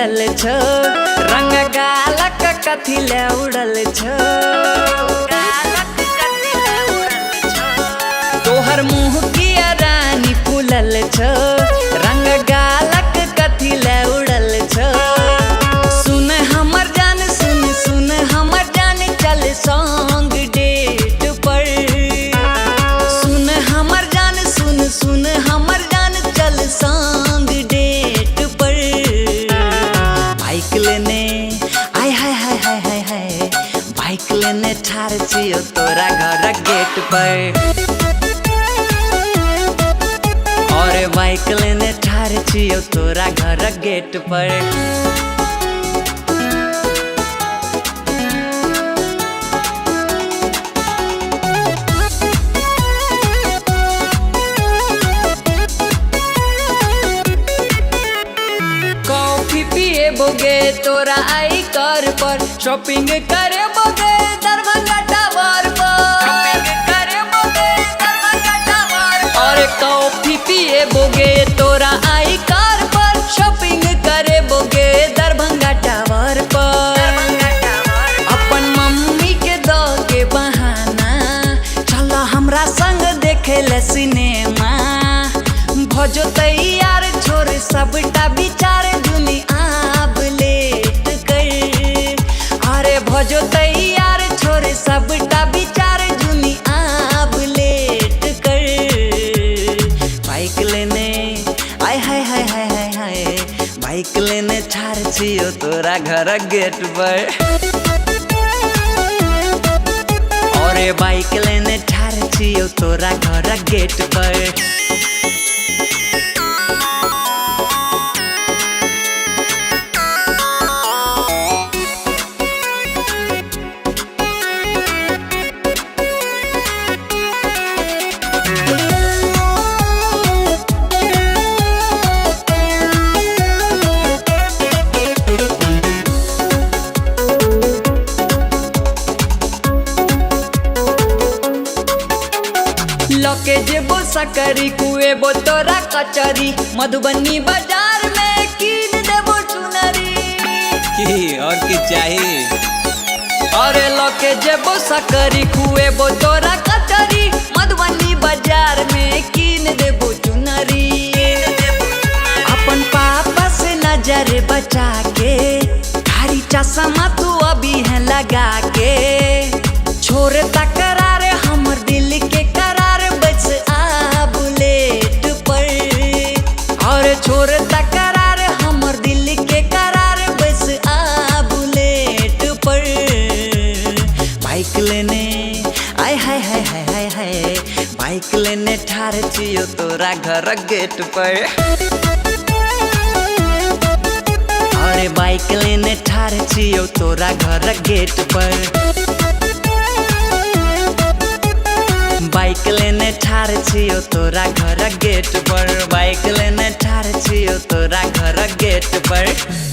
फूलल छ रंग गालक कथी ले उड़ल छ तोहर मुँह की रानी फूलल छ रंग गालक कथी ले उड़ल छ सुन हमर जान सुन हमर जान चल सॉन्ग डेट पर सुन हमर जान सुन हमर जान चल सॉन्ग डेट पर बाइक लेने आय हाय हाय हाय हाय हाय बाइक लेने ठार छियो तोरा घर गेट पर और बाइक लेने ठार छियो तोरा घर गेट पर पिए बोगे तोरा आई कर पर शॉपिंग करे बोगे दरभंगा टावर पर और कॉफी पिए बोगे तोरा आई कर पर शॉपिंग करे बोगे दरभंगा टावर पर अपन मम्मी के दो के बहाना चलो हमरा संग देखे ले सिनेमा भजो तैयार छोड़ सबटा विचार भजो तैयार छोड़ सबटा विचार जुनी आब लेट कर बाइक लेने आय हाय हाय हाय हाय हाय बाइक लेने ठार छियो तोरा घर गेट पर और बाइक लेने ठार छियो तोरा घर गेट पर लके जेबो सकरी कुए बो तोरा कचरी मधुबनी बाजार में कीन देबो चुनरी की और की चाहिए अरे लके जेबो सकरी कुए बो तोरा कचरी मधुबनी बाजार में कीन देबो चुनरी अपन पापा से नजर बचा के भारी चश्मा तू अभी है लगा के छोड़ तकरार हमर दिल के छोड़ तकरार हमर दिल के करार बस आ बुलेट पर बाइक लेने आय हाय हाय हाय हाय हाय बाइक लेने ठार छियो तोरा घर गेट पर अरे बाइक लेने ठार छियो तोरा घर गेट पर बाइक लेने ठार छियो तोरा घर गेट पर बाइक लेने ठार छियो तोरा घर गेट पर।